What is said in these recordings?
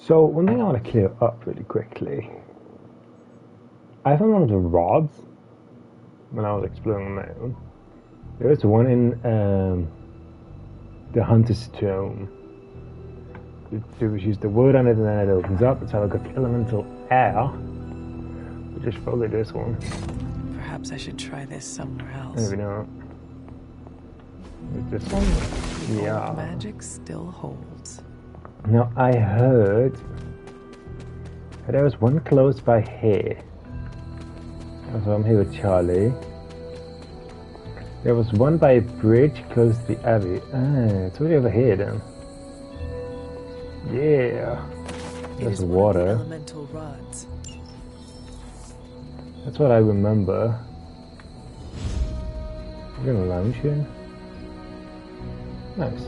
So one thing I want to clear up really quickly. I found one of the rods when I was exploring my own. There was one in the Hunter's Tome. Which is the wood on it and then it opens up. That's how I got the elemental air. Which is probably this one. Perhaps I should try this somewhere else. Maybe not. Is this one? The old magic still holds. Now I heard that there was one close by here. So I'm here with Charlie. There was one by a bridge close to the abbey. Ah, it's already over here then. Yeah. There's water. Elemental rods. That's what I remember. We're gonna lounge here. Nice.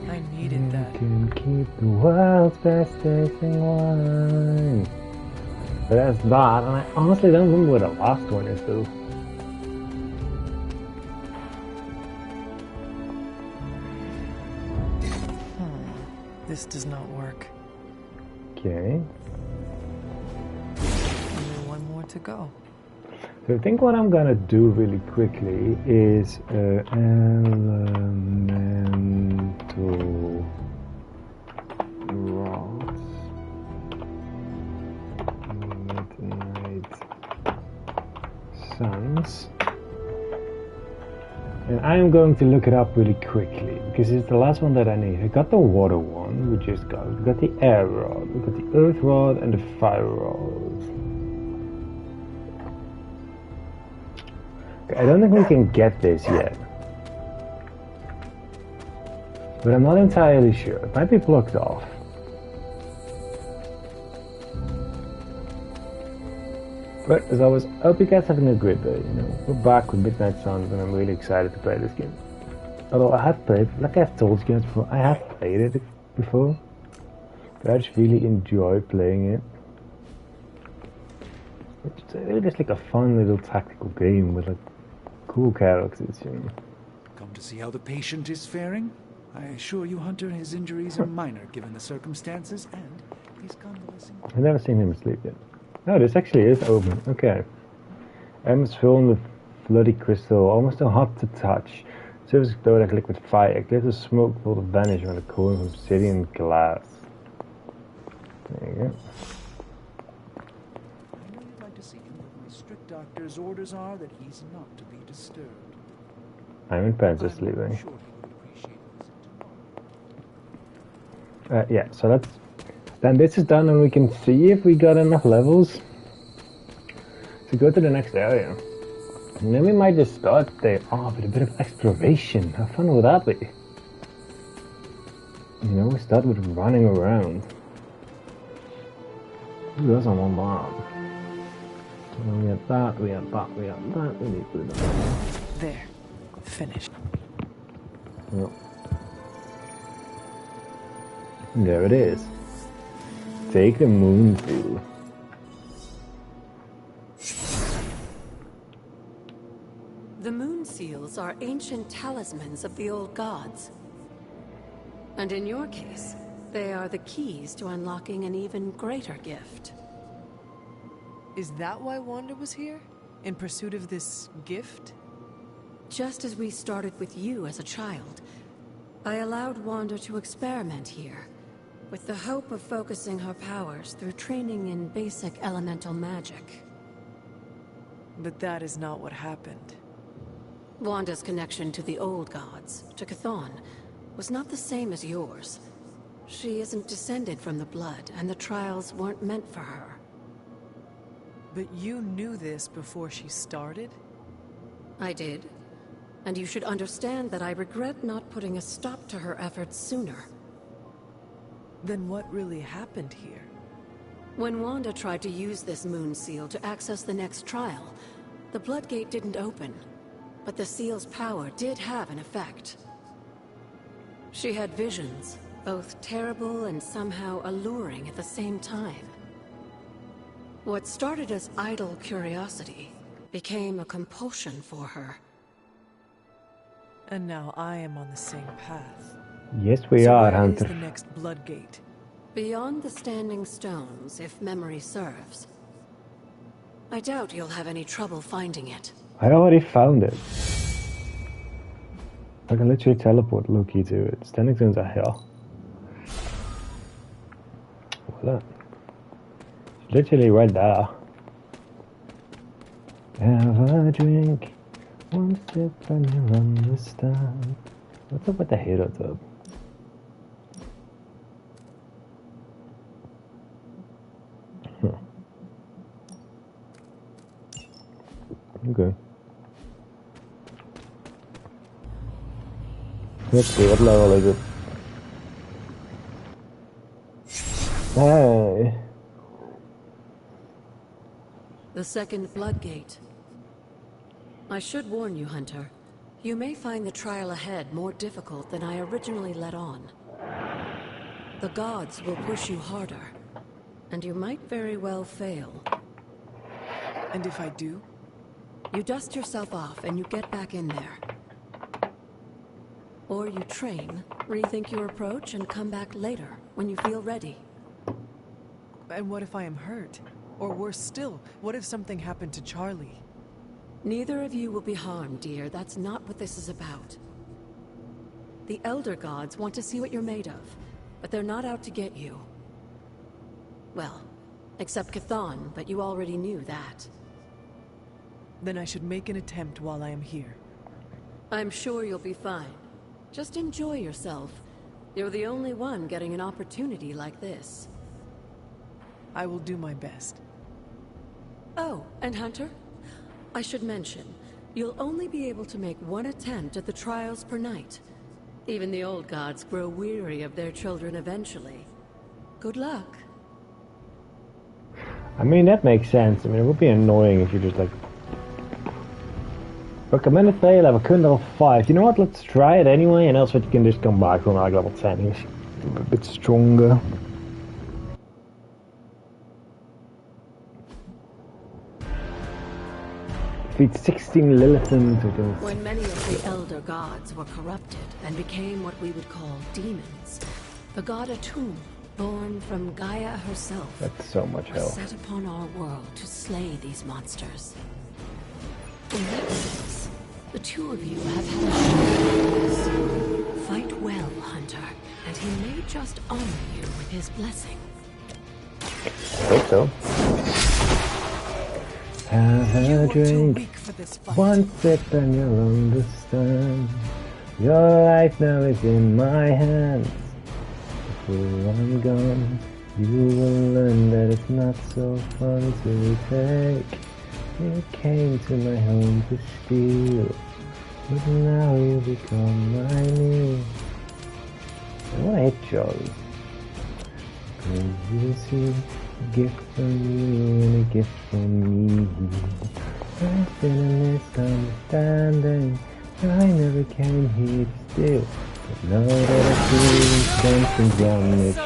I needed that. Can keep the world's best tasting wine. But that's not, and I honestly don't remember what the last one is though. This does not work. Okay. Only one more to go. So I think what I'm gonna do really quickly is elemental rods. Midnight suns. And I'm going to look it up really quickly because it's the last one that I need. I got the water one, we just got it. We got the air rod, we got the earth rod, and the fire rod. Okay, I don't think we can get this yet, but I'm not entirely sure. It might be blocked off. But as always, I hope you guys are having a great day. You know, we're back with Midnight Suns, and I'm really excited to play this game. Although I have played, like I've told you guys before, I have played it before, but I just really enjoy playing it. It's really just like a fun little tactical game with like cool characters, you know. Come to see how the patient is faring? I assure you, Hunter, his injuries are minor given the circumstances, and he's convalescing. I've never seen him asleep yet. No, this actually is open. Okay. Items filled with bloody crystal, almost too hot to touch. Surface glow like liquid fire. Glitter of smoke will vanish on the core of obsidian glass. There you go. I know you'd like to see him, but my strict doctor's orders are that he's not to be disturbed. I'm in pants asleep, eh? Sure he would appreciate a visit tomorrow. Yeah, so that's... Then this is done and we can see if we got enough levels to go to the next area. And then we might just start there off with a bit of exploration. How fun would that be? You know, we start with running around. Ooh, that's on one bomb. We have that, we have that, we have that, we need to do that. There. Finished. Yep. And there it is. Take the moonseal. The moonseals are ancient talismans of the old gods. And in your case, they are the keys to unlocking an even greater gift. Is that why Wanda was here? In pursuit of this gift? Just as we started with you as a child, I allowed Wanda to experiment here, with the hope of focusing her powers through training in basic elemental magic. But that is not what happened. Wanda's connection to the old gods, to Chthon, was not the same as yours. She isn't descended from the blood, and the trials weren't meant for her. But you knew this before she started? I did. And you should understand that I regret not putting a stop to her efforts sooner. Then what really happened here? When Wanda tried to use this moonseal to access the next trial, the Bloodgate didn't open, but the seal's power did have an effect. She had visions, both terrible and somehow alluring at the same time. What started as idle curiosity became a compulsion for her. And now I am on the same path. Yes, we So are, where is Hunter. the next blood gate? Beyond the standing stones, if memory serves. I doubt you'll have any trouble finding it. I already found it. I can literally teleport Loki to it. Standing stones are hell. Voila. It's literally right there. Have a drink, one sip and you'll understand. What's up with the hero tub? Okay. Let's see, what level is it? Hey. The second blood gate. I should warn you, Hunter. You may find the trial ahead more difficult than I originally let on. The gods will push you harder, and you might very well fail. And if I do? You dust yourself off and you get back in there. Or you train, rethink your approach, and come back later, when you feel ready. And what if I am hurt? Or worse still, what if something happened to Charlie? Neither of you will be harmed, dear. That's not what this is about. The Elder Gods want to see what you're made of, but they're not out to get you. Well, except Chthon, but you already knew that. Then I should make an attempt while I am here. I'm sure you'll be fine. Just enjoy yourself. You're the only one getting an opportunity like this. I will do my best. Oh, and Hunter? I should mention, you'll only be able to make one attempt at the trials per night. Even the old gods grow weary of their children eventually. Good luck. I mean, that makes sense. I mean, it would be annoying if you just like... Recommended play level, current level 5. You know what, let's try it anyway, and else you can just come back when like level 10 is a bit stronger. Defeat 16 Lilithans. When many of the Elder Gods were corrupted and became what we would call demons, the god Atum, born from Gaia herself, That's so much hell. was set upon our world to slay these monsters. In that sense, the two of you have had a shared purpose. Fight well, Hunter, and he may just honor you with his blessing. I hope so. Have You a are too drink, weak for this fight. one sip and you'll understand. Your life now is in my hands. Before I'm gone, you will learn that it's not so fun to take. You came to my home to steal, but now you become my meal. I wanna hit Charlie. 'Cause you see, a gift from you and a gift from me. I've been a misunderstanding. I never came here to steal. But now that I feel something damage,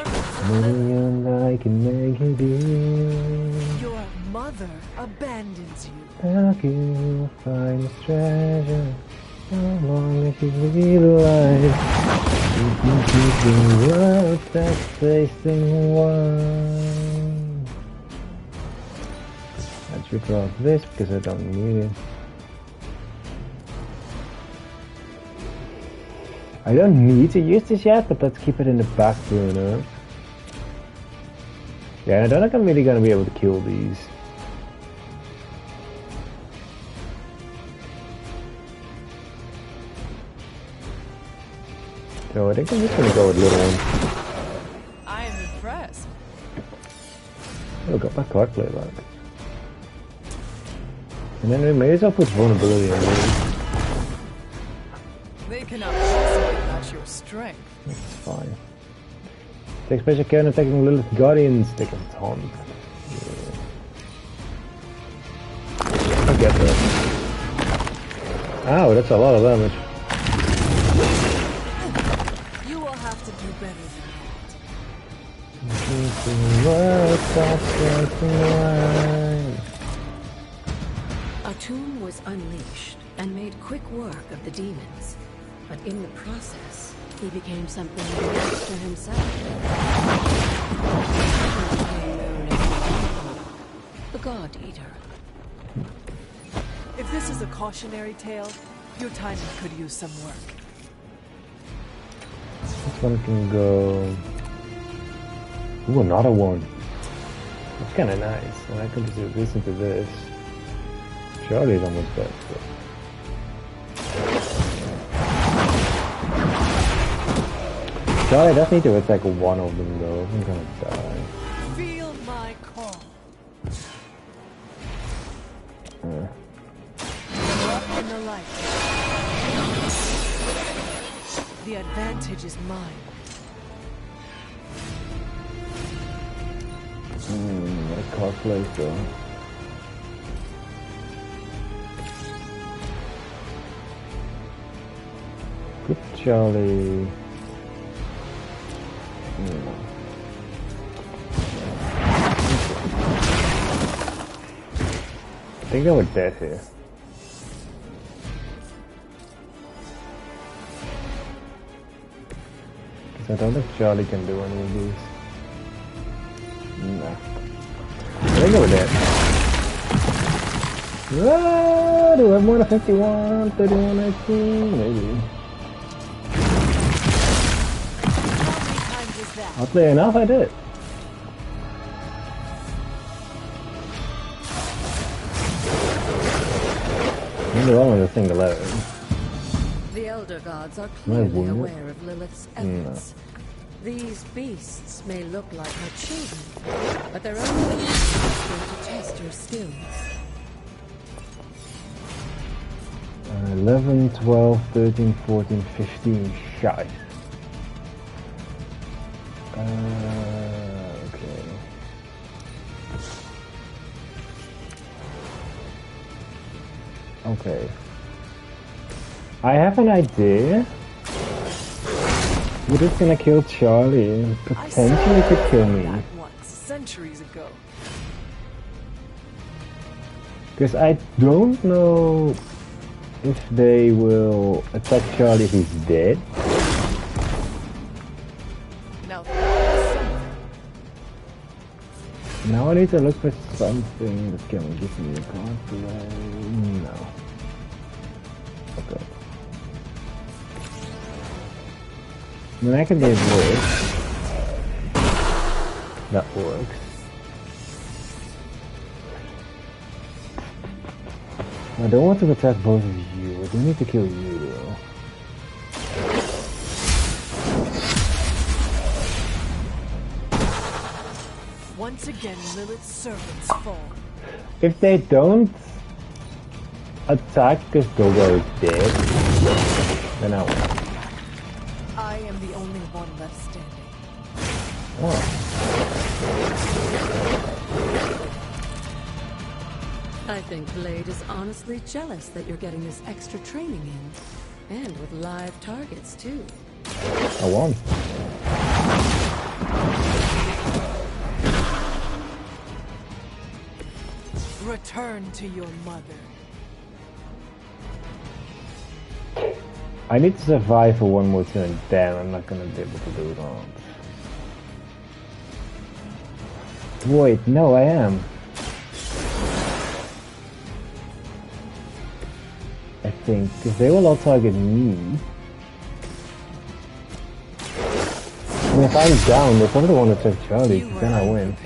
maybe I can make a deal. Your mother abandons you. How can you find this treasure? How long as you be alive? You can keep the world that's facing one. Let's redraw this because I don't need it. I don't need to use this yet, but let's keep it in the back burner. Yeah, I don't think I'm really gonna be able to kill these. So I think I'm just gonna go with little ones. I am impressed. Oh, got my card play back. And then we may as well put vulnerability on these. They cannot possibly match your strength. That's fine. Take special care in attacking Lilith Guardians. Take a taunt. Yeah. I get that. Ow, that's a lot of damage. You will have to do better Atum was unleashed and made quick work of the demons, but in the process, he became something of a monster himself. He became known as the God Eater. If this is a cautionary tale, your timing could use some work. This one can go... Ooh, another one. That's kind of nice, and I can just listen to this. Charlie's almost dead. So. Charlie does need to attack one of them though. I'm gonna die. Feel my call. Walk in the light. The advantage is mine. What a cosplay though. Good Charlie. I think they were dead here. Because I don't think Charlie can do any of these. No. I think they were dead. Ah, do we have more than 51, 31, 19? Maybe. Oddly enough, I did. Maybe I'm just single out. The Elder Gods are clearly aware of Lilith's efforts. These beasts may look like her children, but they're only to test her skills. 11, 12, 13, 14, 15, shite. Okay. Okay. I have an idea. We're just gonna kill Charlie and potentially could kill me. Once, centuries ago. Because I don't know if they will attack Charlie if he's dead. Now I need to look for something that can give me a cosplay. No. Okay. Then I can do this. That works. I don't want to attack both of you. I do need to kill you though. Once again, Lilith's servants fall. If they don't attack because Gogo is dead, then I win. I am the only one left standing. Oh. I think Blade is honestly jealous that you're getting this extra training in. And with live targets, too. I won. Return to your mother. I need to survive for one more turn. Damn, I'm not gonna be able to do that. Wait, no, I am. I think, because they will all target me. And if I'm down, they probably want to attack Charlie, because then I win.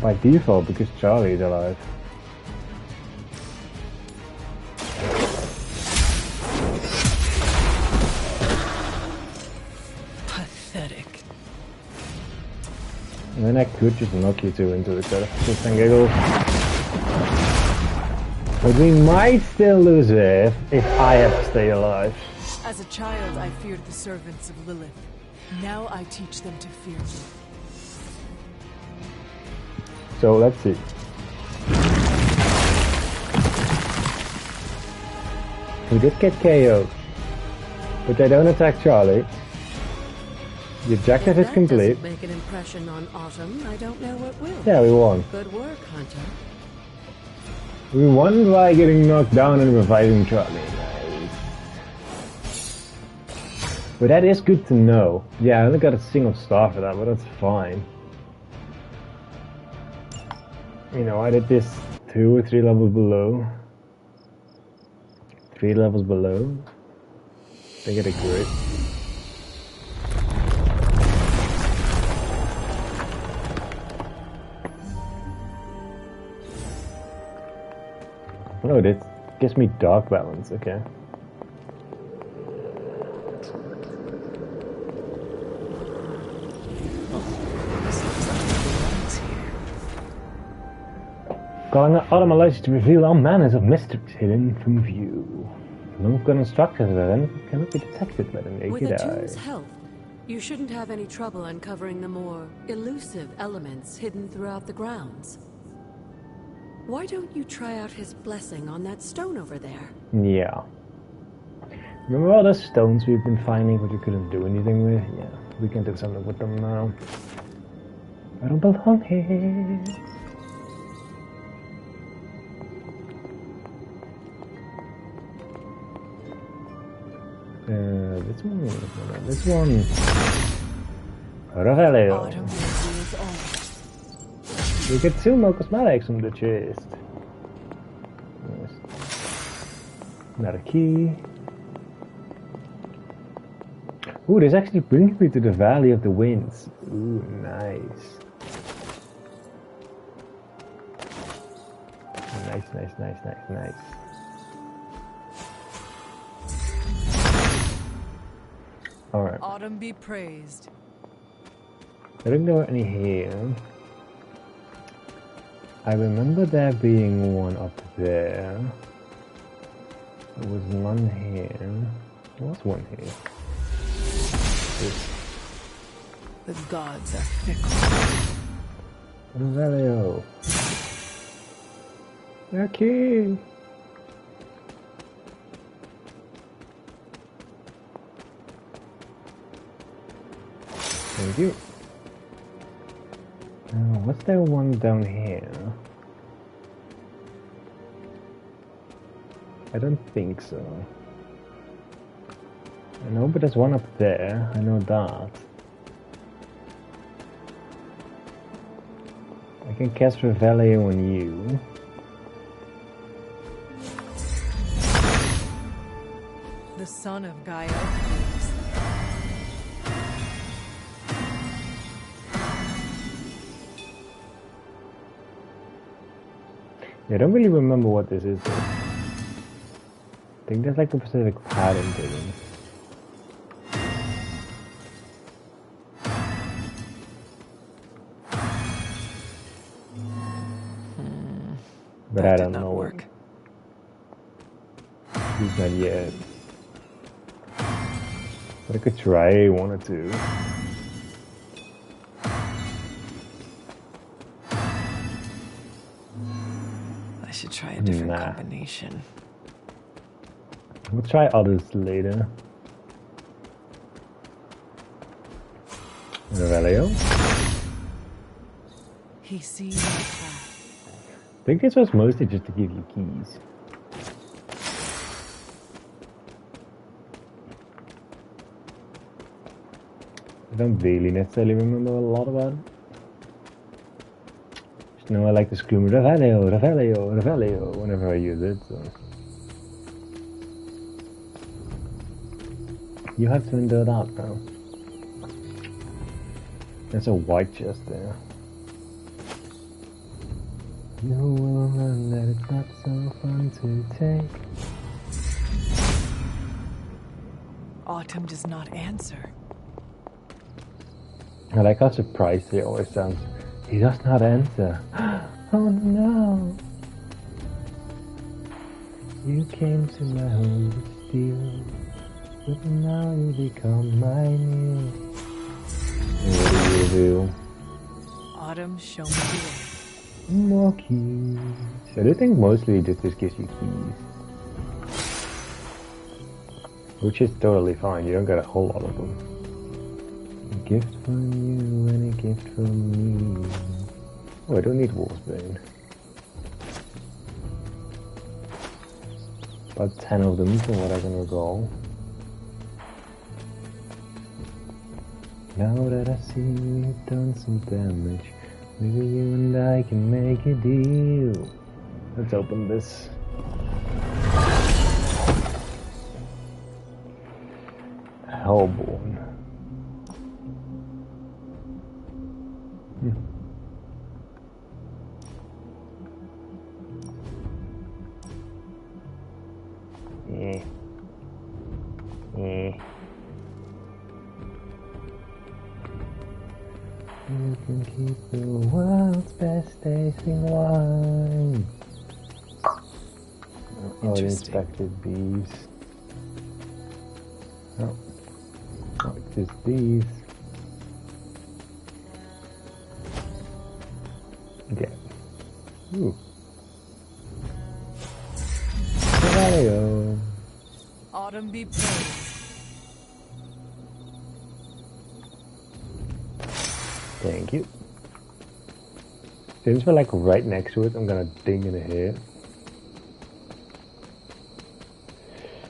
By default, because Charlie is alive. Pathetic. And then I could just knock you two into each other. Just and giggles. But we might still lose it if I have to stay alive. As a child, I feared the servants of Lilith. Now I teach them to fear me. So let's see. We did get KO'd, but they don't attack Charlie. The objective is complete. If that doesn't make an impression on Autumn, I don't know what will. Yeah, we won. Good work, Hunter. We won by getting knocked down and reviving Charlie. Nice. But that is good to know. Yeah, I only got a single star for that, but that's fine. You know, I did this 2 or 3 levels below. 3 levels below. I think I did great. Oh, this gives me dark balance, okay. Calling out automation to reveal all manners of mysteries hidden from view. Non-gun instructions of events cannot be detected by the naked With a eye. tomb's help, you shouldn't have any trouble uncovering the more elusive elements hidden throughout the grounds. Why don't you try out his blessing on that stone over there? Yeah. Remember all those stones we've been finding but we couldn't do anything with? Yeah, we can do something with them now. I don't belong here. This one. Revelio. We get 2 more cosmetics from the chest. Yes. Another key. Ooh, this actually brings me to the Valley of the Winds. Ooh, nice. Nice. Alright. Autumn be praised. I don't know any here. I remember there being one up there. There was none here. There was one here. The gods are fickle. Revelio. Okay. Thank you. What's there one down here? I don't think so. I know, but there's one up there. I know that. I can cast Revelio on you. The son of Gaia. I don't really remember what this is though. I think there's like a specific pattern to them. But I don't know. Work. He's not yet. But I could try 1 or 2. I should try a different combination. We'll try others later. Revelio. He sees my path. I think this was mostly just to give you keys. I don't really necessarily remember a lot about it. Just know I like to scream Revelio, Revelio, Revelio whenever I use it. So. You have to endure that now. There's a white chest there. You will learn that it's not so fun to take. Autumn does not answer. I like how surprised he always sounds. He does not answer. Oh no! You came to my home to steal, but now you become my meal. What do you do? Autumn, show me the way. More keys. I do think mostly this gives you keys. Which is totally fine, you don't get a whole lot of them. A gift from you and a gift from me. Oh, I don't need Wolfsbane. About 10 of them from what I can recall. Now that I see we've done some damage, maybe you and I can make a deal. Let's open this. Hellborn. Yeah. Yeah. You can keep the world's best tasting wine. Oh, the inspected bees. Oh, not just these. Okay. Ooh. Hello. Autumn be praised. Thank you. Since we're like right next to it, I'm gonna ding in here.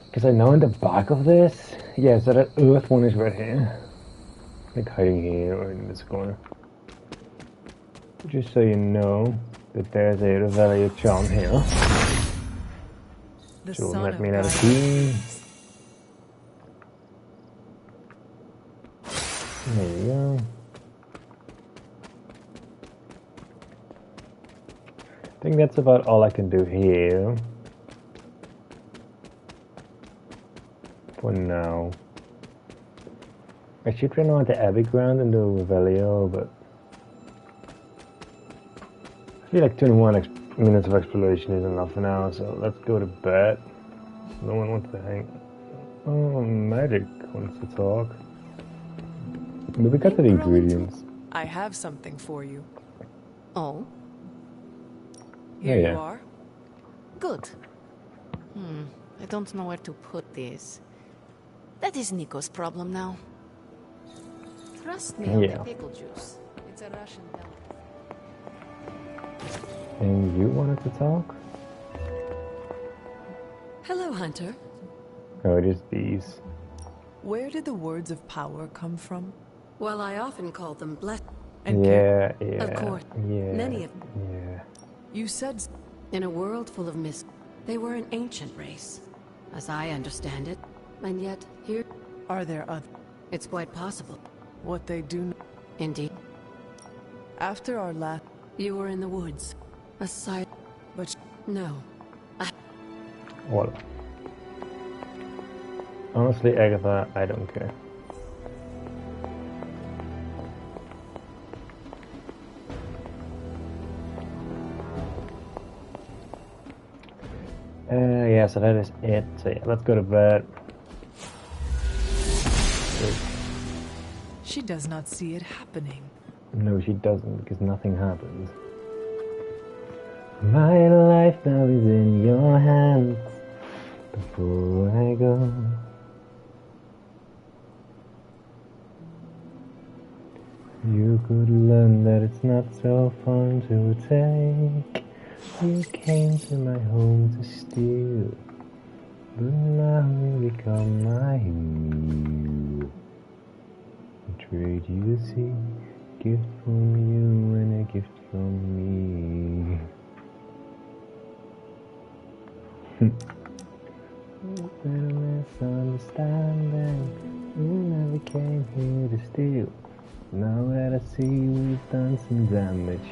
Because I know in the back of this, yeah, so that earth one is right here. Like hiding here or in this corner. Just so you know that there's a Revelio charm here. The So son let of me know the Gaia. key. There you go. I think that's about all I can do here. For now. I should run on the Abbey ground and do Revelio, but I feel like 21 minutes of exploration is enough for now, so let's go to bed. No one wants to hang. Oh, Magic wants to talk. But we got the ingredients. I have something for you. Oh? Here yeah. you are. Good. I don't know where to put this. That is Nico's problem now. Trust me on Yeah. the pickle juice. It's a Russian delicacy. And you wanted to talk? Hello, Hunter. Oh, it is these. Where did the words of power come from? Well, I often call them blessed. And Yeah. Of course, Yeah. many of Yeah. you said in a world full of they were an ancient race, as I understand it. And yet, here, are there other it's quite possible. what they do Indeed. after our last You were in the woods. Aside, but no. Well, honestly, Agatha, I don't care. Yeah, so that is it. So yeah, let's go to bed. she does not see it happening. No, she doesn't, because nothing happens. My life now is in your hands. Before I go, you could learn that it's not so fun to take. You came to my home to steal, but now you become my meal. I trade you a sea, gift from you and a gift from me. Little misunderstanding, you never came here to steal. Now that I see we've done some damage,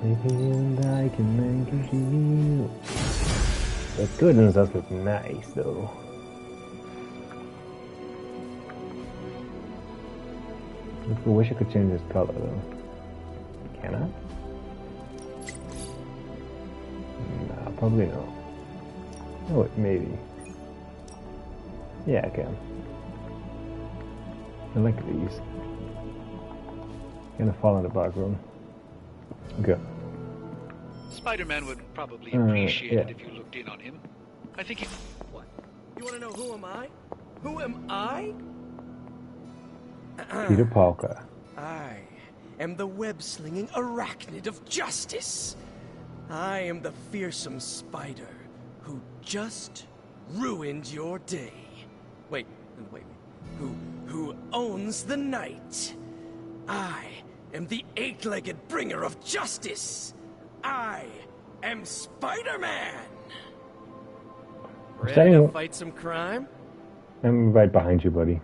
maybe you and I can make a deal. The curtains does look nice though. I wish I could change this color though. Can I? Nah, probably not. Oh wait, maybe. Yeah, I can. I like these. Gonna fall in the background. Okay. Spider-Man would probably appreciate it yeah. if you looked in on him. I think he... What? You wanna know who am I? Who am I? Peter Parker. I am the web-slinging arachnid of justice. I am the fearsome spider who just ruined your day. Wait. Who owns the night. I am the eight-legged bringer of justice. I am Spider-Man. Ready to fight some crime? I'm right behind you, buddy.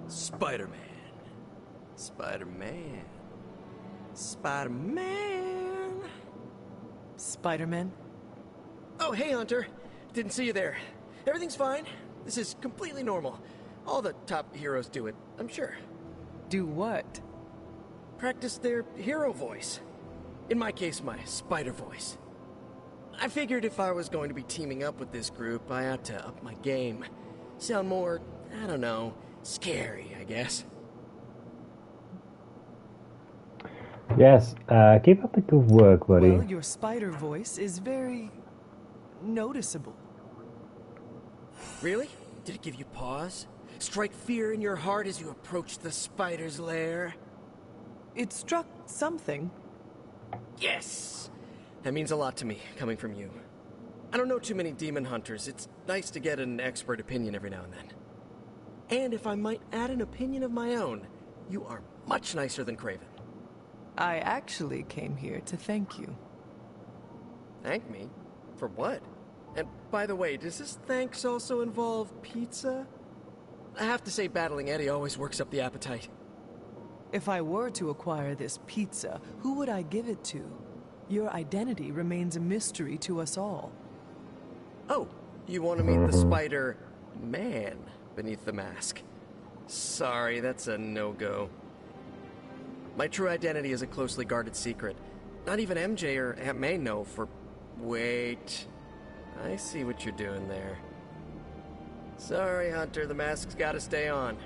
Spider-Man. Spider-Man. Spider-Man. Spider-Man? Oh, hey, Hunter. Didn't see you there. Everything's fine. This is completely normal. All the top heroes do it, I'm sure. Do what? Practice their hero voice. In my case, my spider voice. I figured if I was going to be teaming up with this group, I ought to up my game. Sound more, I don't know, scary, I guess. Yes, keep up the good work, buddy. Well, your spider voice is very noticeable. Really? Did it give you pause? Strike fear in your heart as you approach the spider's lair? It struck something. Yes! That means a lot to me, coming from you. I don't know too many demon hunters. It's nice to get an expert opinion every now and then. And if I might add an opinion of my own, you are much nicer than Craven. I actually came here to thank you. Thank me? For what? And by the way, does this thanks also involve pizza? I have to say battling Eddie always works up the appetite. If I were to acquire this pizza, who would I give it to? Your identity remains a mystery to us all. Oh, you want to meet the Spider-Man beneath the mask? Sorry, that's a no-go. My true identity is a closely guarded secret. Not even MJ or Aunt May know for... Wait... I see what you're doing there. Sorry, Hunter, the mask's gotta stay on.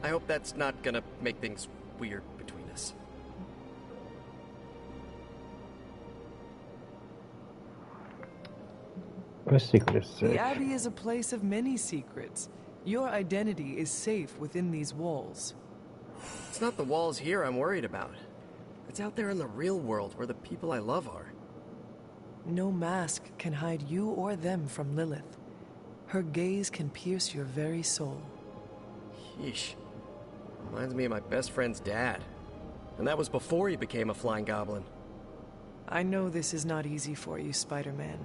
I hope that's not gonna make things weird between us. A secret is safe. The Abbey is a place of many secrets. Your identity is safe within these walls. It's not the walls here I'm worried about. It's out there in the real world where the people I love are. No mask can hide you or them from Lilith. Her gaze can pierce your very soul. Yeesh. Reminds me of my best friend's dad. And that was before he became a flying goblin. I know this is not easy for you, Spider-Man.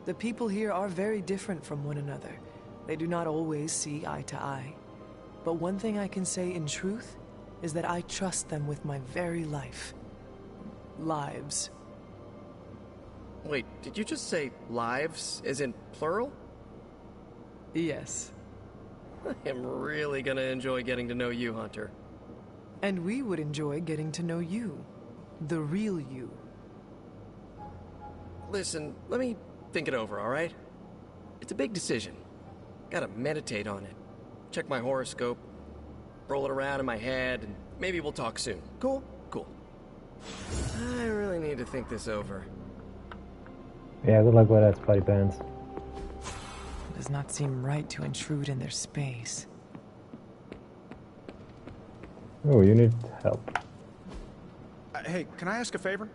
The people here are very different from one another. They do not always see eye to eye. But one thing I can say in truth is that I trust them with my very life. Lives. Wait, did you just say lives, as in plural? Yes. I am really gonna enjoy getting to know you, Hunter. And we would enjoy getting to know you. The real you. Listen, let me think it over, alright? It's a big decision. Gotta meditate on it. Check my horoscope, roll it around in my head, and maybe we'll talk soon. Cool? Cool. I really need to think this over. Yeah, good luck with that, Spidey Pants. It does not seem right to intrude in their space. Oh, you need help. Hey, can I ask a favor?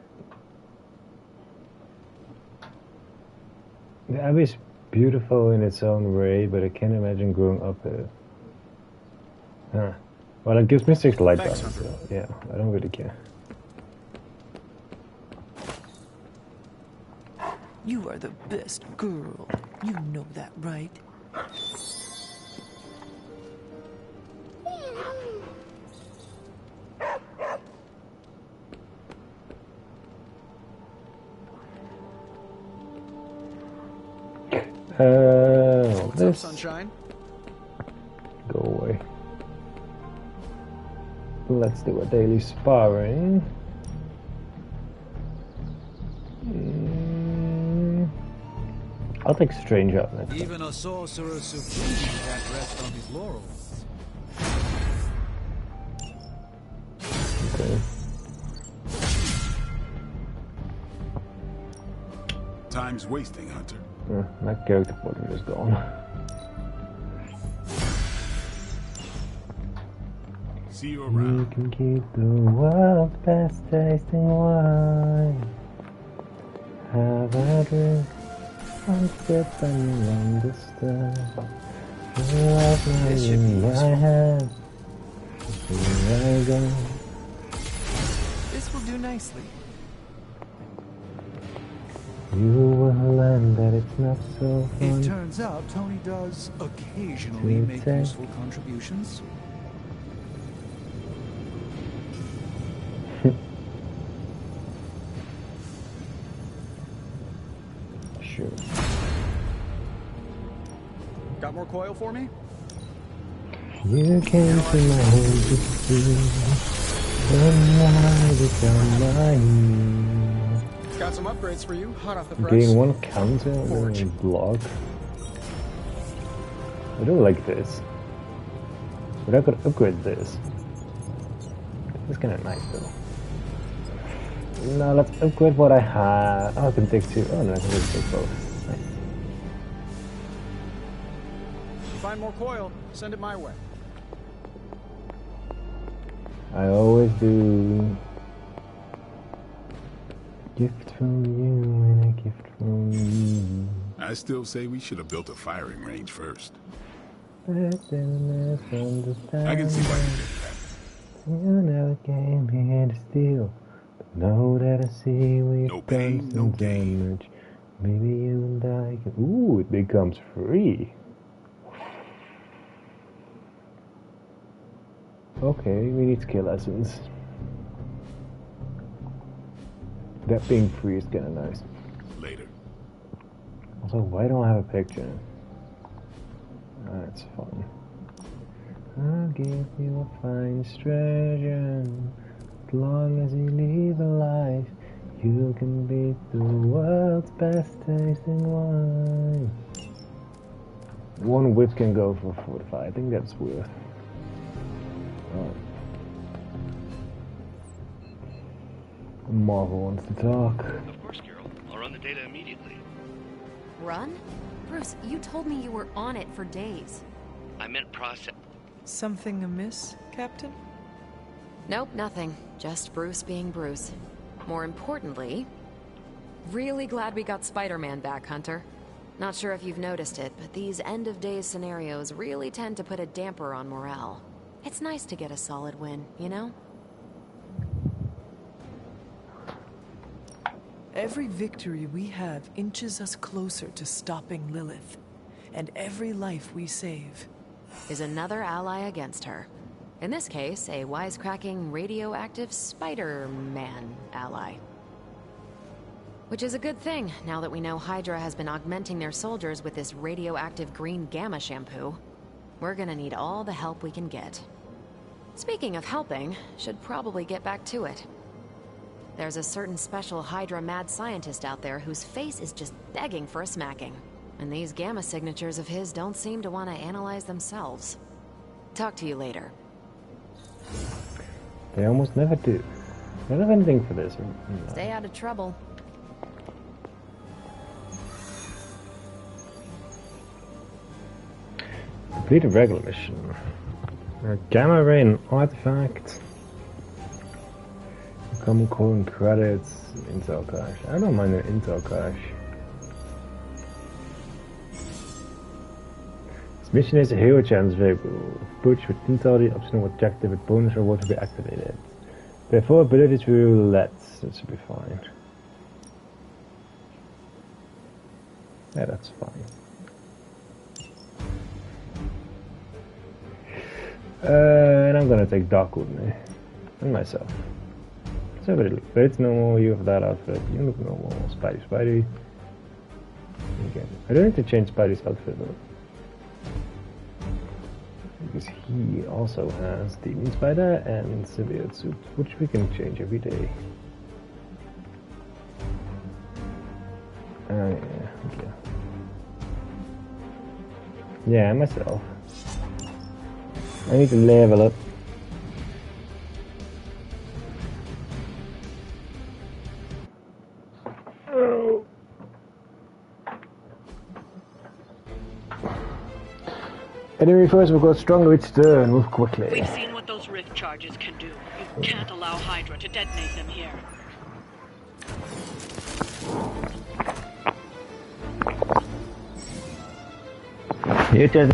The Abbey is beautiful in its own way, but I can't imagine growing up there. Huh. Well, it gives me 6 light Thanks, buttons, Hunter. so yeah, I don't really care. You are the best girl. You know that, right? What's up, This sunshine? go away. Let's do a daily sparring. I'll take Strange out next time. Even a sorcerer supreme can't rest on his laurels. Okay. Time's wasting, Hunter. My character portrait is gone. See you You around. can keep the world's best tasting wine. Have a drink, one sip and you understand. You have my hand. Here I go. will do nicely. You will learn that it's not so fun. It turns out Tony does occasionally make useful contributions. Sure. Got more coil for me? You came to my home to see the light is on mine. Got some upgrades for you, hot off the press. Gain one counter and then block. I don't like this. But I could upgrade this. It's kinda nice though. Now let's upgrade what I have. Oh, I can take two. Oh no, I can just take both. Nice. Find more coil, send it my way. I always do. Gift from you and a gift from you. I still say we should have built a firing range first. I can see why you did that. You never came here to steal. But know that I see we've No pain, done no some gain. damage. Maybe you and I can. Ooh, it becomes free. Okay, we need skill lessons. That being free is kinda nice. Later. Also, why don't I have a picture? That's fun. I'll give you a fine treasure. As long as you live a life, you can beat the world's best tasting wine. One whip can go for 45. I think that's worth. Oh. Marvel wants to talk. Of course, Carol. I'll run the data immediately. Run? Bruce, you told me you were on it for days. I meant process. Something amiss, Captain? Nope, nothing. Just Bruce being Bruce. More importantly, really glad we got Spider-Man back, Hunter. Not sure if you've noticed it, but these end-of-days scenarios really tend to put a damper on morale. It's nice to get a solid win, you know? Every victory we have inches us closer to stopping Lilith. And every life we save is another ally against her. In this case, a wisecracking, radioactive Spider-Man ally. Which is a good thing, now that we know Hydra has been augmenting their soldiers with this radioactive green gamma shampoo. We're gonna need all the help we can get. Speaking of helping, should probably get back to it. There's a certain special Hydra mad scientist out there whose face is just begging for a smacking. And these gamma signatures of his don't seem to want to analyze themselves. Talk to you later. They almost never do. I don't have anything for this. No. Stay out of trouble. Complete a regular mission. Gamma Rain artifact. Common core and credits. Intel cache. I don't mind the Intel cache. This mission is a hero chance variable. Approach with Intel, the optional objective with bonus reward to be activated. Before abilities we roulette. That should be fine. Yeah, that's fine. And I'm gonna take Dark with me. And myself. So but it's normal, you have that outfit, you look normal. Spidey. Okay. I don't need to change Spidey's outfit though. Because he also has Demon Spider and Symbiote suit, which we can change every day. Yeah, okay. Yeah, myself. I need to level up. Enemy force will go stronger each turn. Move quickly. We've seen what those rift charges can do. You can't allow Hydra to detonate them here. You just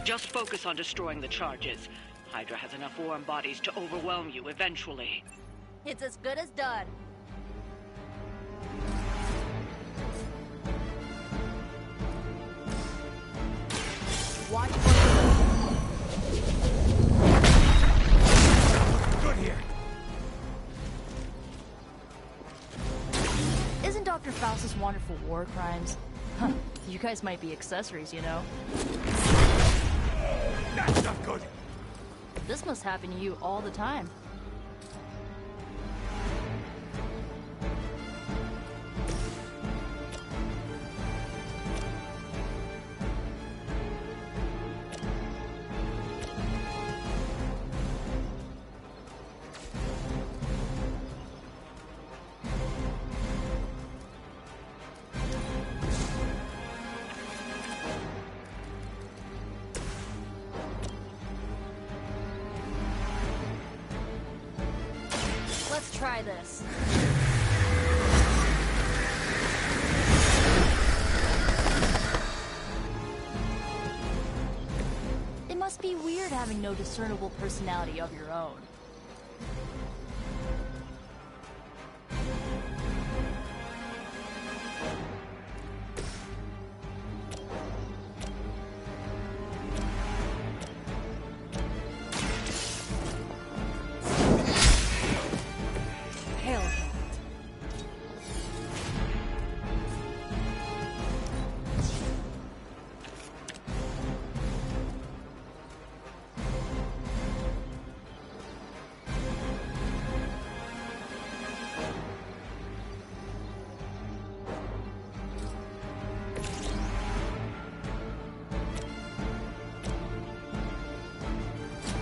Just focus on destroying the charges. Hydra has enough warm bodies to overwhelm you eventually. It's as good as done. Watch Good here. Isn't Dr. Faustus wanted for war crimes? Huh. You guys might be accessories, you know. That's not good. This must happen to you all the time. Let's try this. It must be weird having no discernible personality of your own.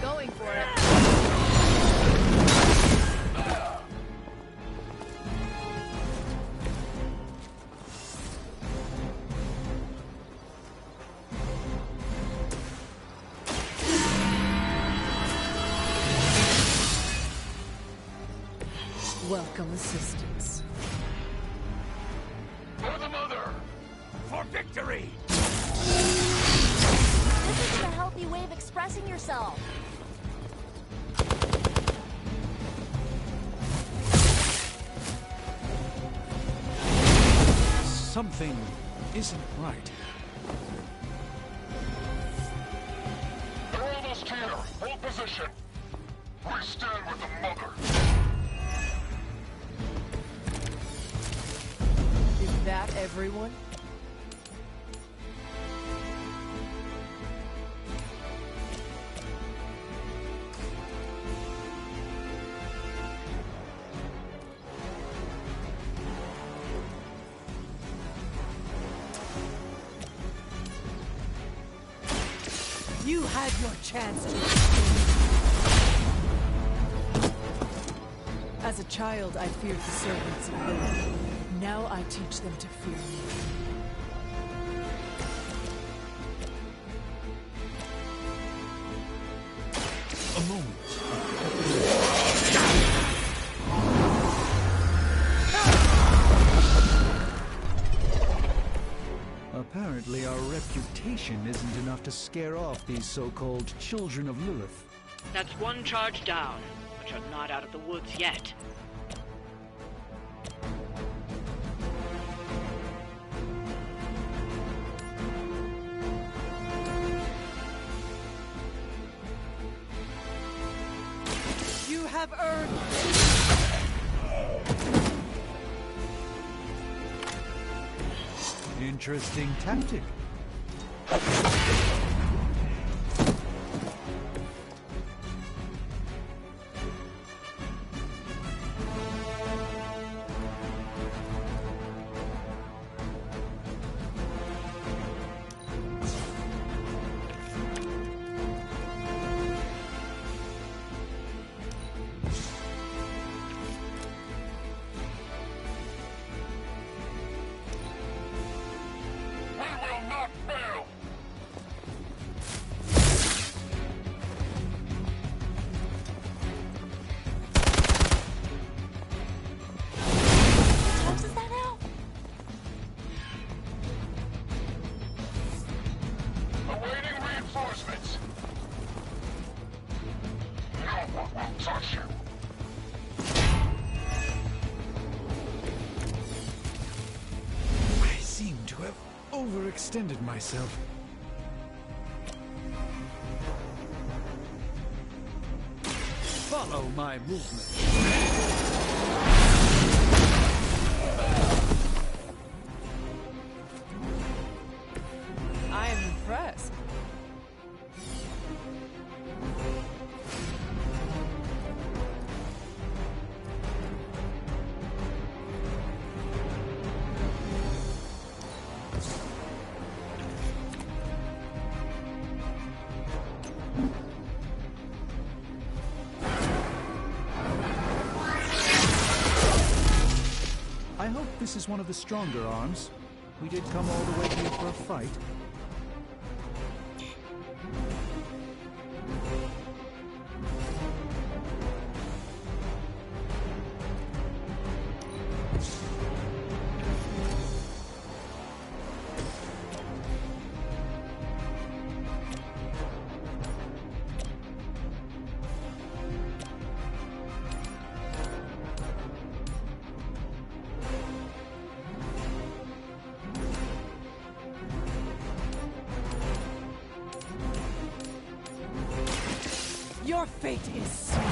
Going for it. Welcome assistance. For the mother! For victory! This isn't a healthy way of expressing yourself. Something isn't right. They're almost here. Hold position. We stand with the mother. Is that everyone? You had your chance. As a child, I feared the servants of Lilith. Now I teach them to fear me. A moment. Apparently our reputation isn't enough to scare off these so-called children of Lilith. That's one charge down, but you're not out of the woods yet. You have earned. Interesting tactic. We will not fail. overextended myself. Follow my movement. I am impressed. I hope this is one of the stronger arms. We did come all the way here for a fight. Your fate is sealed.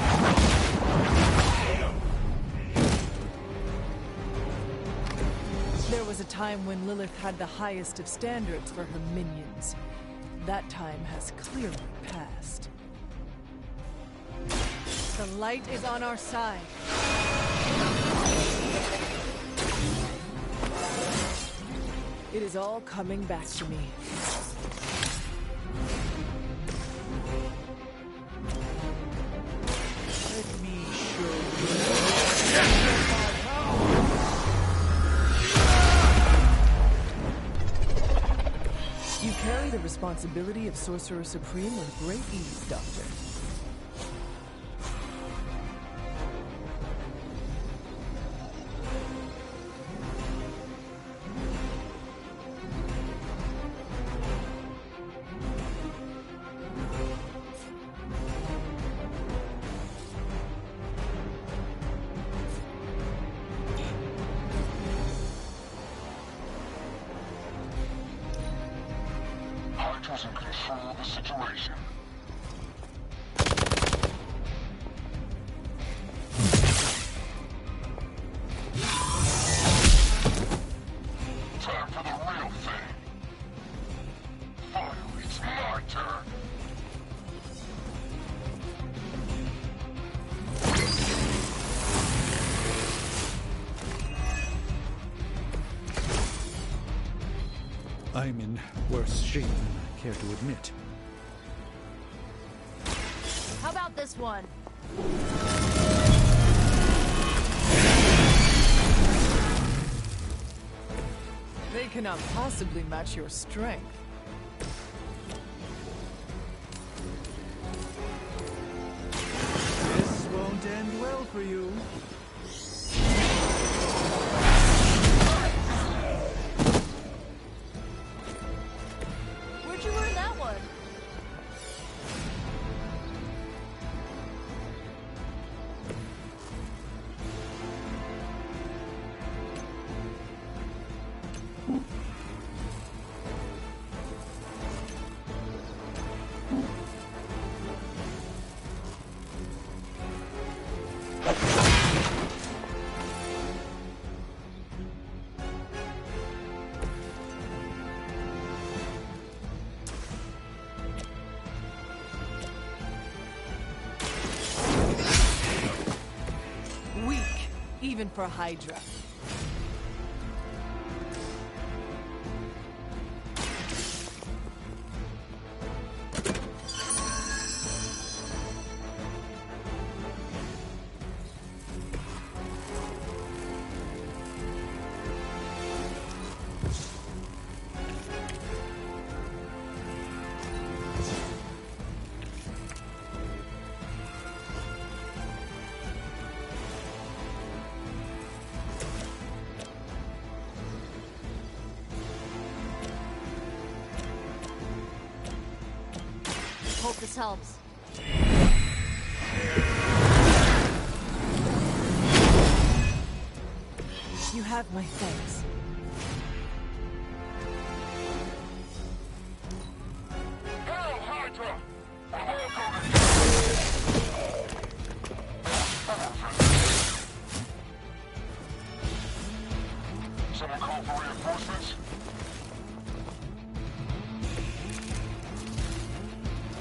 There was a time when Lilith had the highest of standards for her minions. That time has clearly passed. The light is on our side. It is all coming back to me. Let me show you. You carry the responsibility of Sorcerer Supreme with great ease, Doctor. Hydra's in control of the situation. Time for the real thing. Finally, it's my turn. I'm in worse shape than I care to admit. How about this one? They cannot possibly match your strength. This won't end well for you. Where'd you learn that one? Weak, even for Hydra. Hope this helps. You have my thanks. Someone call for reinforcements?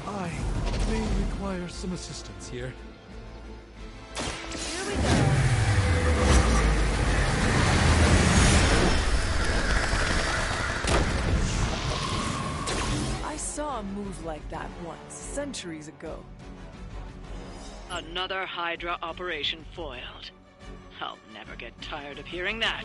I may require some assistance here. Here we go. I saw a move like that once, centuries ago. Another Hydra operation foiled. I'll never get tired of hearing that.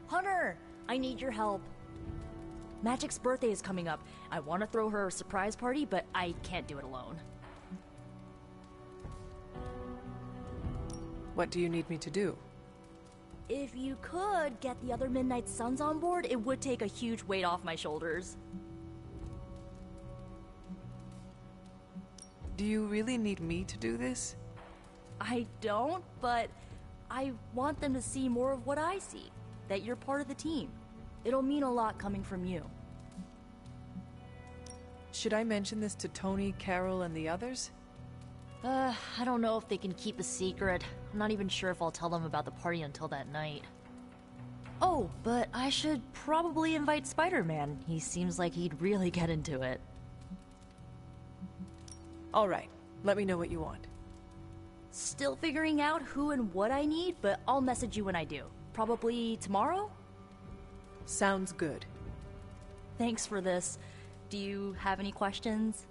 Hunter, I need your help. Magic's birthday is coming up. I want to throw her a surprise party, but I can't do it alone. What do you need me to do? If you could get the other Midnight Suns on board, it would take a huge weight off my shoulders. Do you really need me to do this? I don't, but I want them to see more of what I see. That you're part of the team. It'll mean a lot coming from you. Should I mention this to Tony, Carol, and the others? I don't know if they can keep a secret. I'm not even sure if I'll tell them about the party until that night. Oh, but I should probably invite Spider-Man. He seems like he'd really get into it. All right, let me know what you want. Still figuring out who and what I need, but I'll message you when I do. Probably tomorrow? Sounds good. Thanks for this. Do you have any questions?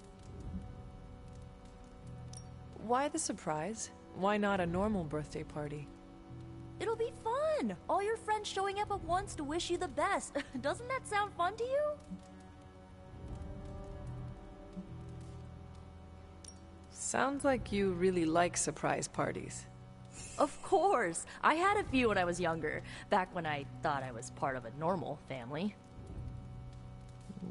Why the surprise? Why not a normal birthday party? It'll be fun! All your friends showing up at once to wish you the best. Doesn't that sound fun to you? Sounds like you really like surprise parties. Of course! I had a few when I was younger, back when I thought I was part of a normal family.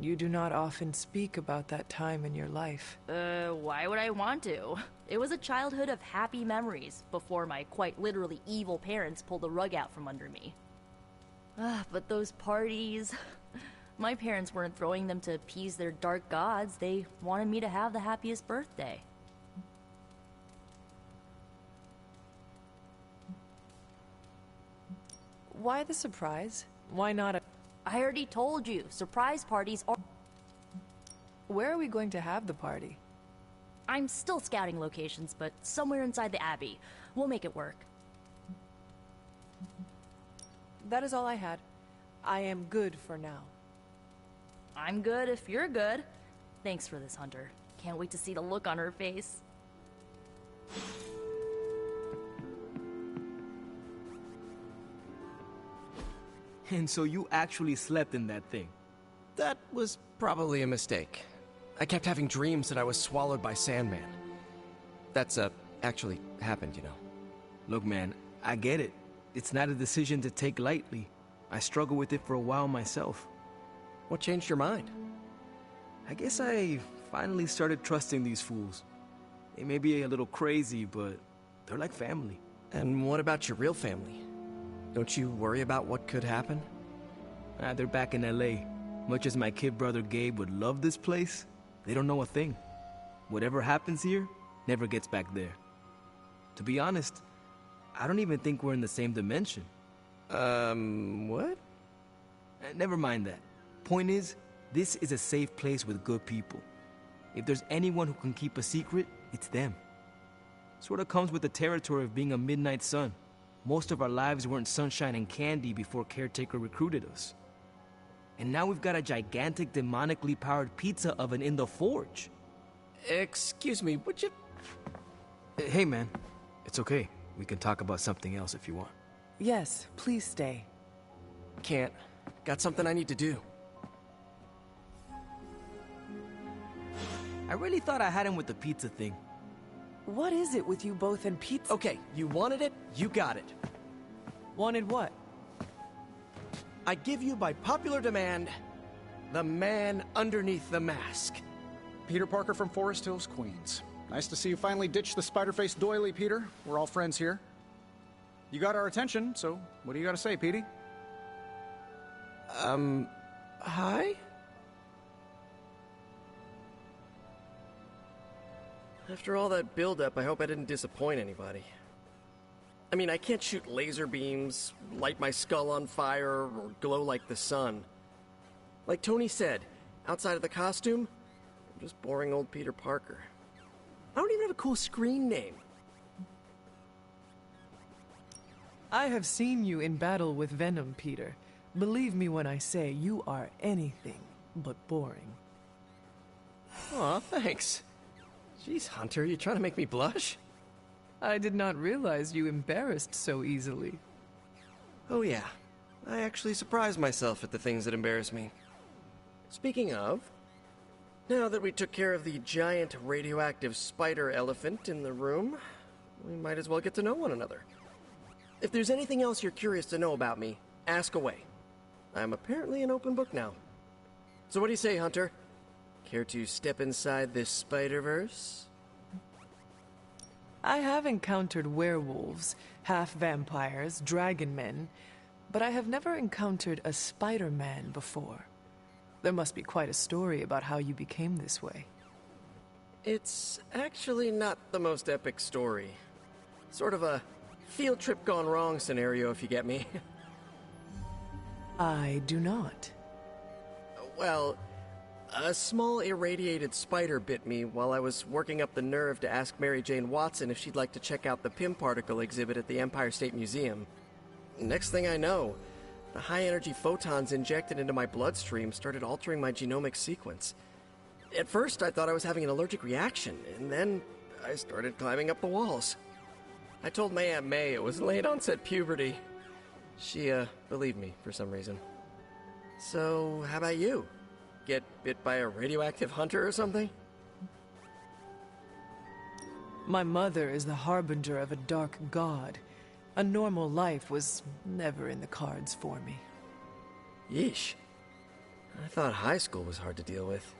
You do not often speak about that time in your life. Why would I want to? It was a childhood of happy memories, before my quite literally evil parents pulled the rug out from under me. But those parties... My parents weren't throwing them to appease their dark gods, they wanted me to have the happiest birthday. Why the surprise? Why not a... I already told you, surprise parties are... Where are we going to have the party? I'm still scouting locations, but somewhere inside the Abbey. We'll make it work. That is all I had. I am good for now. I'm good if you're good. Thanks for this, Hunter. Can't wait to see the look on her face. And so you actually slept in that thing? That was probably a mistake. I kept having dreams that I was swallowed by Sandman. That's, actually happened, you know. Look, man, I get it. It's not a decision to take lightly. I struggled with it for a while myself. What changed your mind? I guess I finally started trusting these fools. They may be a little crazy, but they're like family. And what about your real family? Don't you worry about what could happen? They're back in LA. Much as my kid brother Gabe would love this place, they don't know a thing. Whatever happens here, never gets back there. To be honest, I don't even think we're in the same dimension. What? Never mind that. Point is, this is a safe place with good people. If there's anyone who can keep a secret, it's them. Sorta comes with the territory of being a Midnight Sun. Most of our lives weren't sunshine and candy before Caretaker recruited us. And now we've got a gigantic demonically powered pizza oven in the forge. Excuse me, would you... Hey, man. It's okay. We can talk about something else if you want. Yes, please stay. Can't. Got something I need to do. I really thought I had him with the pizza thing. What is it with you both and pizza? Okay, you wanted it, you got it. Wanted what? I give you by popular demand, the man underneath the mask. Peter Parker from Forest Hills, Queens. Nice to see you finally ditch the spider-faced doily, Peter. We're all friends here. You got our attention, so what do you got to say, Petey? Hi? After all that build-up, I hope I didn't disappoint anybody. I mean, I can't shoot laser beams, light my skull on fire, or glow like the sun. Like Tony said, outside of the costume, I'm just boring old Peter Parker. I don't even have a cool screen name. I have seen you in battle with Venom, Peter. Believe me when I say you are anything but boring. Aw, thanks. Jeez, Hunter, you trying to make me blush? I did not realize you embarrassed so easily. Oh yeah, I actually surprise myself at the things that embarrass me. Speaking of, now that we took care of the giant radioactive spider elephant in the room, we might as well get to know one another. If there's anything else you're curious to know about me, ask away. I'm apparently an open book now. So what do you say, Hunter? Care to step inside this Spider-Verse? I have encountered werewolves, half-vampires, dragon men, but I have never encountered a Spider-Man before. There must be quite a story about how you became this way. It's actually not the most epic story. Sort of a field trip gone wrong scenario, if you get me. I do not. Well, a small irradiated spider bit me while I was working up the nerve to ask Mary Jane Watson if she'd like to check out the Pym particle exhibit at the Empire State Museum. Next thing I know, the high-energy photons injected into my bloodstream started altering my genomic sequence. At first, I thought I was having an allergic reaction, and then I started climbing up the walls. I told my Aunt May it was late-onset puberty. She, believed me for some reason. So, how about you? Get bit by a radioactive hunter or something? My mother is the harbinger of a dark god. A normal life was never in the cards for me. Yeesh. I thought high school was hard to deal with.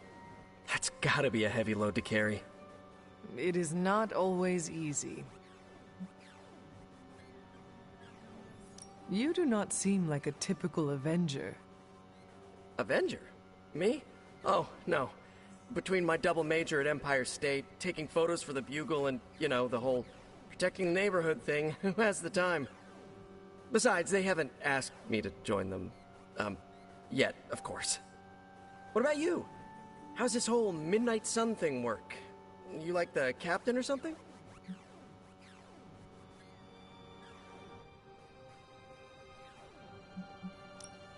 That's gotta be a heavy load to carry. It is not always easy. You do not seem like a typical Avenger. Avenger? Me? Oh, no. Between my double major at Empire State, taking photos for the Bugle, and, you know, the whole protecting the neighborhood thing, who has the time? Besides, they haven't asked me to join them. Yet, of course. What about you? How's this whole Midnight Sun thing work? You like the captain or something?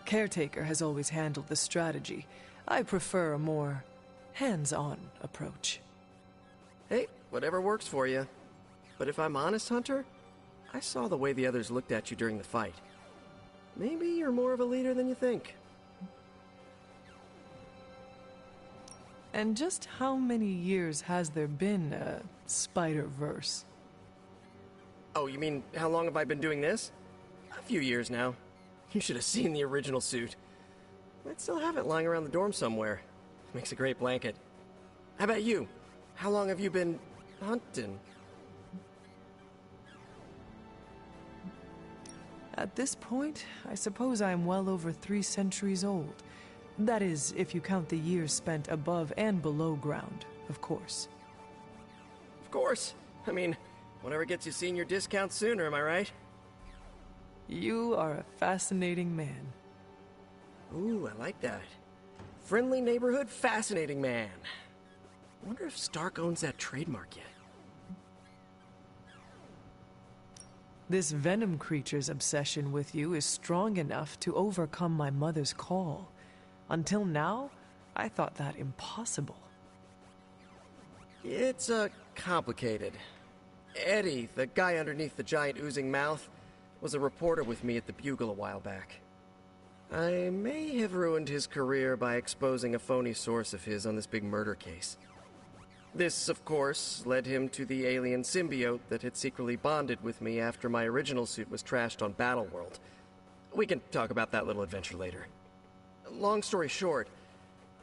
Caretaker has always handled the strategy. I prefer a more hands-on approach. Hey, whatever works for you. But if I'm honest, Hunter, I saw the way the others looked at you during the fight. Maybe you're more of a leader than you think. And just how many years has there been a Spider-Verse? Oh, you mean how long have I been doing this? A few years now. You should have seen the original suit. I still have it lying around the dorm somewhere. Makes a great blanket. How about you? How long have you been hunting? At this point, I suppose I am well over 3 centuries old. That is, if you count the years spent above and below ground, of course. Of course. I mean, whatever gets you senior discount sooner, am I right? You are a fascinating man. Ooh, I like that. Friendly neighborhood, fascinating man. I wonder if Stark owns that trademark yet. This Venom creature's obsession with you is strong enough to overcome my mother's call. Until now, I thought that impossible. It's, complicated. Eddie, the guy underneath the giant oozing mouth, was a reporter with me at the Bugle a while back. I may have ruined his career by exposing a phony source of his on this big murder case. This, of course, led him to the alien symbiote that had secretly bonded with me after my original suit was trashed on Battleworld. We can talk about that little adventure later. Long story short,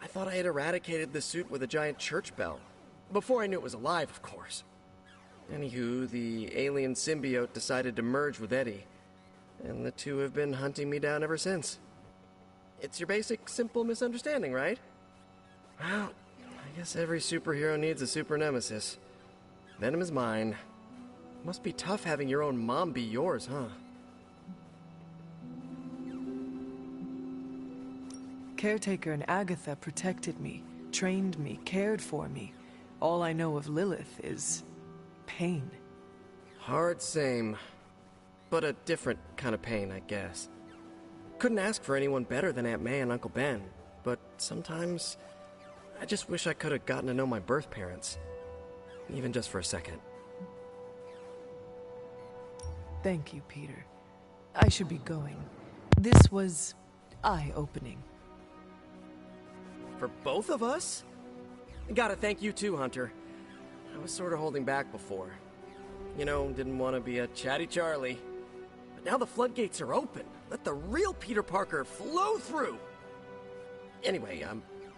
I thought I had eradicated the suit with a giant church bell. Before I knew it was alive, of course. Anywho, the alien symbiote decided to merge with Eddie, and the two have been hunting me down ever since. It's your basic, simple misunderstanding, right? Well, I guess every superhero needs a super nemesis. Venom is mine. Must be tough having your own mom be yours, huh? Caretaker and Agatha protected me, trained me, cared for me. All I know of Lilith is pain. Hard same. But a different kind of pain, I guess. Couldn't ask for anyone better than Aunt May and Uncle Ben, but sometimes I just wish I could have gotten to know my birth parents. Even just for a second. Thank you, Peter. I should be going. This was eye-opening. For both of us? Gotta thank you too, Hunter. I was sort of holding back before. You know, didn't want to be a chatty Charlie. But now the floodgates are open. Let the real Peter Parker flow through. Anyway,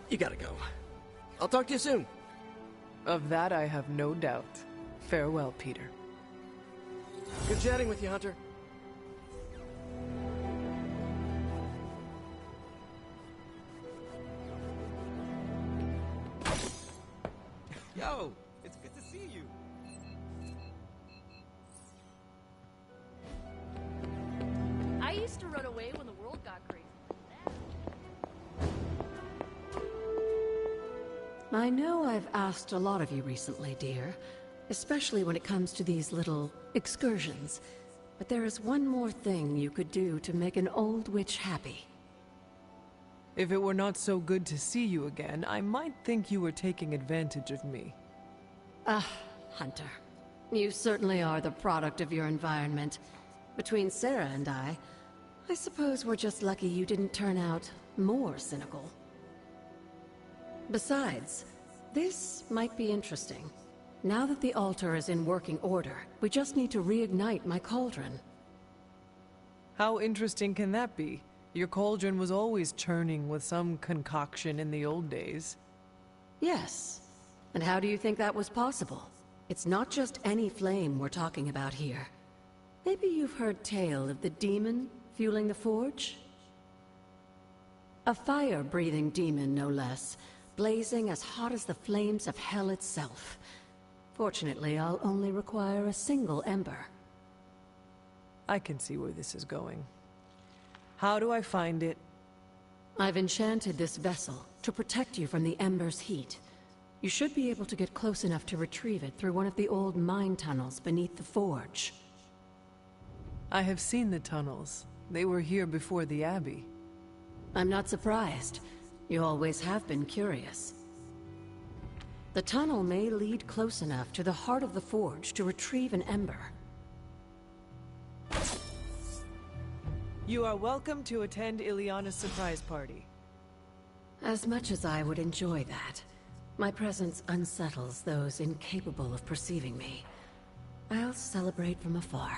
you gotta go. I'll talk to you soon. Of that I have no doubt. Farewell, Peter. Good chatting with you, Hunter. Yo, it's good to see you. I used to run away when the world got crazy. I know I've asked a lot of you recently, dear, especially when it comes to these little excursions. But there is one more thing you could do to make an old witch happy. If it were not so good to see you again, I might think you were taking advantage of me. Hunter. You certainly are the product of your environment. Between Sarah and I suppose we're just lucky you didn't turn out more cynical. Besides, this might be interesting. Now that the altar is in working order, we just need to reignite my cauldron. How interesting can that be? Your cauldron was always churning with some concoction in the old days. Yes. And how do you think that was possible? It's not just any flame we're talking about here. Maybe you've heard tale of the demon fueling the forge? A fire-breathing demon, no less, blazing as hot as the flames of hell itself. Fortunately, I'll only require a single ember. I can see where this is going. How do I find it? I've enchanted this vessel to protect you from the ember's heat. You should be able to get close enough to retrieve it through one of the old mine tunnels beneath the forge. I have seen the tunnels. They were here before the Abbey. I'm not surprised. You always have been curious. The tunnel may lead close enough to the heart of the forge to retrieve an ember. You are welcome to attend Ileana's surprise party. As much as I would enjoy that, my presence unsettles those incapable of perceiving me. I'll celebrate from afar.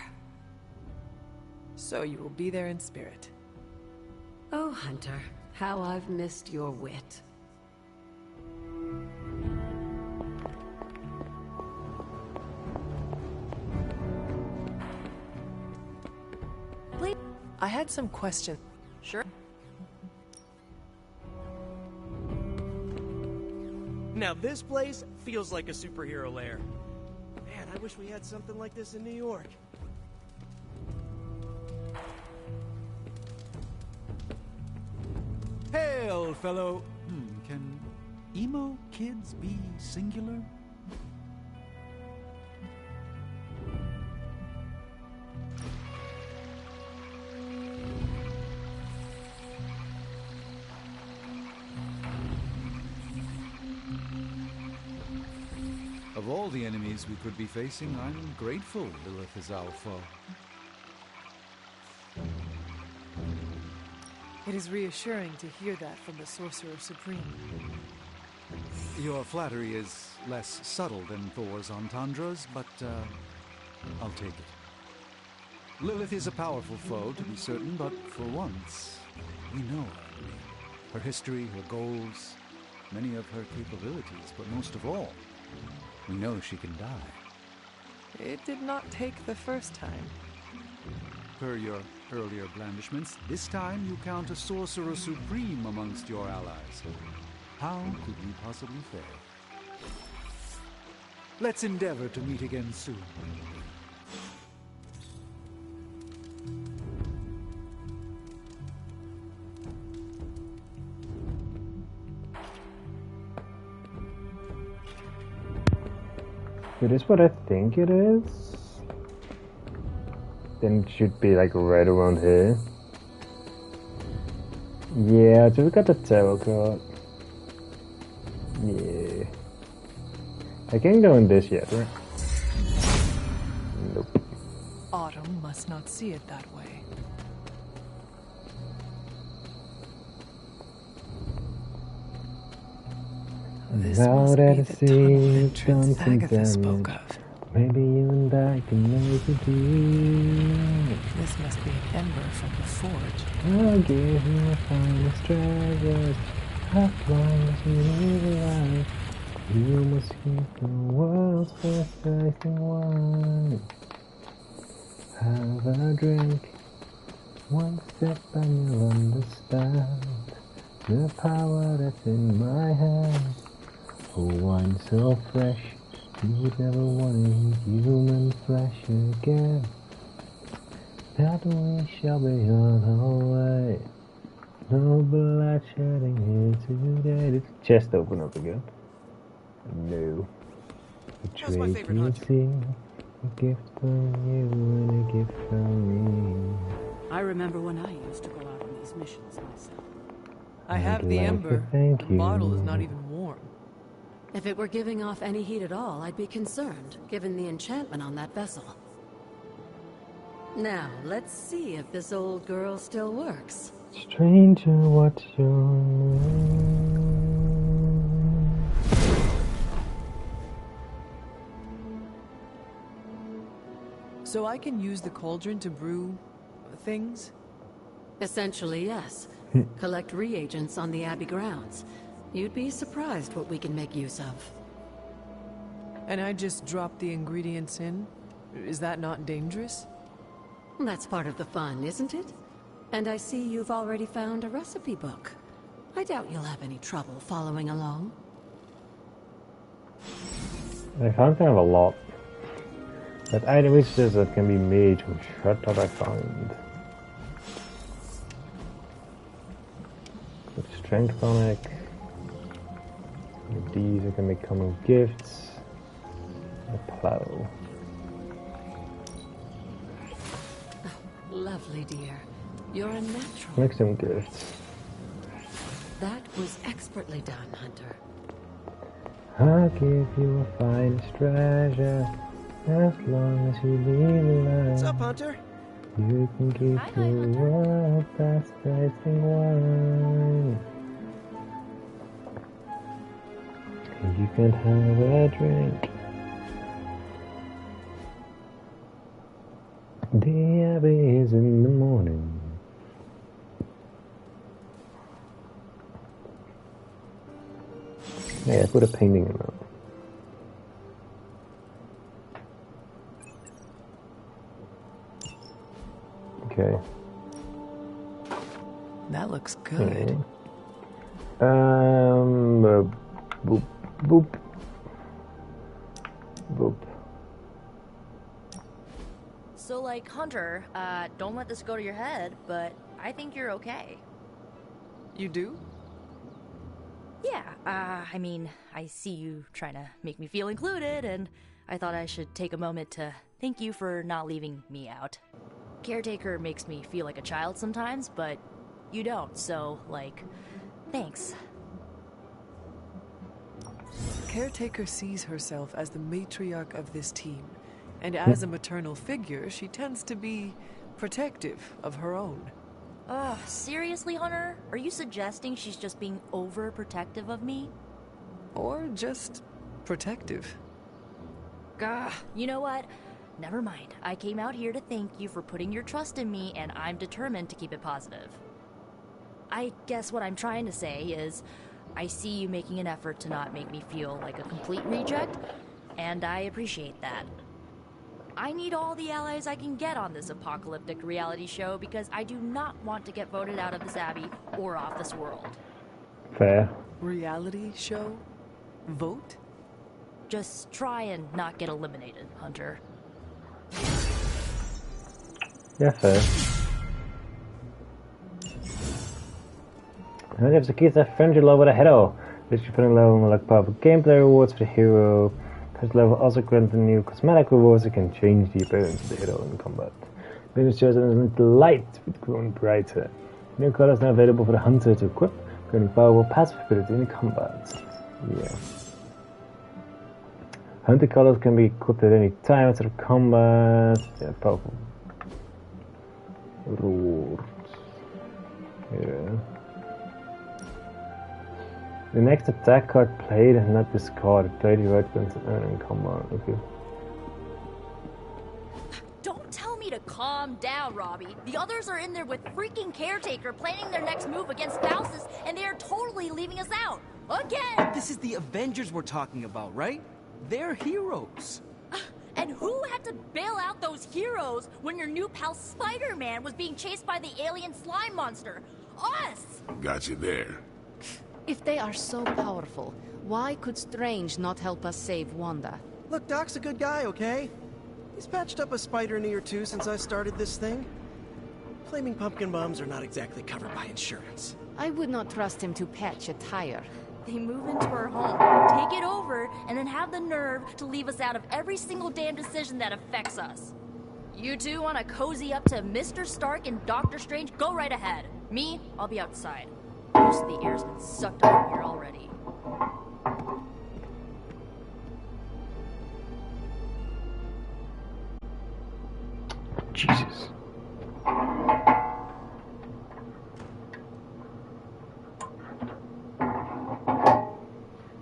So you will be there in spirit. Oh, Hunter, how I've missed your wit. Please. I had some questions. Sure. Now this place feels like a superhero lair. Man, I wish we had something like this in New York. Hail, fellow. Can emo kids be singular? Of all the enemies we could be facing, I'm grateful Lilith is our foe. It is reassuring to hear that from the Sorcerer Supreme. Your flattery is less subtle than Thor's entendres, but I'll take it. Lilith is a powerful foe, to be certain, but for once, we know her. Her history, her goals, many of her capabilities, but most of all, we know she can die. It did not take the first time. Per your earlier blandishments, this time you count a Sorcerer Supreme amongst your allies. How could we possibly fail? Let's endeavor to meet again soon. It is what I think it is. Then it should be like right around here. Yeah, so we got the tarot card. Yeah. I can't go in this yet, right? Nope. Autumn must not see it that way. This must be the tunnel entrance Agatha spoke of. Maybe you and I can make a deal. This must be an ember from the forge. I'll give you the finest treasures, as long as you live alive. You must keep the world's first tasting wine. Have a drink, one sip and you'll understand the power that's in my hand. Oh, wine so fresh, you would never want to eat human flesh again. That we shall be on our way. No bloodshedding here today. Did the chest open up again? No. That's my favorite hunter. A gift from you and a gift from me. I remember when I used to go out on these missions myself. I have the ember. Thank The you. bottle is not even warm. If it were giving off any heat at all, I'd be concerned, given the enchantment on that vessel. Now, let's see if this old girl still works. Stranger, what's your name? So I can use the cauldron to brew things? Essentially, yes. Collect reagents on the Abbey grounds. You'd be surprised what we can make use of. And I just drop the ingredients in? Is that not dangerous? That's part of the fun, isn't it? And I see you've already found a recipe book. I doubt you'll have any trouble following along. I found kind of a lot. But items that can be made from shred that I found. With strength tonic. With these I can make common gifts. A plow. Oh, lovely, dear. You're a natural. Make some gifts. That was expertly done, Hunter. I'll give you a finest treasure, as long as you leave alive. What's up, Hunter? You can keep the world best tasting wine. You can have a drink. The Abbey is in the morning. Yeah, put a painting in that. Okay. That looks good. Boop, boop, boop. So, like, Hunter, don't let this go to your head, but I think you're okay. You do? Yeah, I mean, I see you trying to make me feel included, and I thought I should take a moment to thank you for not leaving me out. Caretaker makes me feel like a child sometimes, but you don't, so, like, thanks. caretaker sees herself as the matriarch of this team, and as a maternal figure, she tends to be protective of her own. Seriously, Hunter? Are you suggesting she's just being overprotective of me? Or just protective. Gah, you know what? Never mind. I came out here to thank you for putting your trust in me, and I'm determined to keep it positive. I guess what I'm trying to say is, I see you making an effort to not make me feel like a complete reject, and I appreciate that. I need all the allies I can get on this apocalyptic reality show because I do not want to get voted out of this abbey or off this world. Fair. Reality show? Vote? Just try and not get eliminated, Hunter. Ja, fair. And if the kids have friendly level with a hero, which you put in level like powerful gameplay rewards for the hero. First level also grants new cosmetic rewards that can change the appearance of the hero in combat. Bonus shows that the light with growing brighter. New colors now available for the hunter to equip, gaining powerful passive ability in combat. Yeah. Hunter colors can be equipped at any time outside of combat. Yeah, powerful. Rewards. Yeah. The next attack card played and not discarded. Play the right buttons and earn in combat. Okay. Don't tell me to calm down, Robbie. The others are in there with freaking Caretaker planning their next move against Faustus, and they are totally leaving us out. Again! This is the Avengers we're talking about, right? They're heroes. And who had to bail out those heroes when your new pal Spider-Man was being chased by the alien slime monster? Us! Got you there. If they are so powerful, why could Strange not help us save Wanda? Look, Doc's a good guy, okay? He's patched up a spider knee or two since I started this thing. Flaming pumpkin bombs are not exactly covered by insurance. I would not trust him to patch a tire. They move into our home, take it over, and then have the nerve to leave us out of every single damn decision that affects us. You two want to cozy up to Mr. Stark and Doctor Strange? Go right ahead. Me, I'll be outside. Most of the air's been sucked up from here already. Jesus.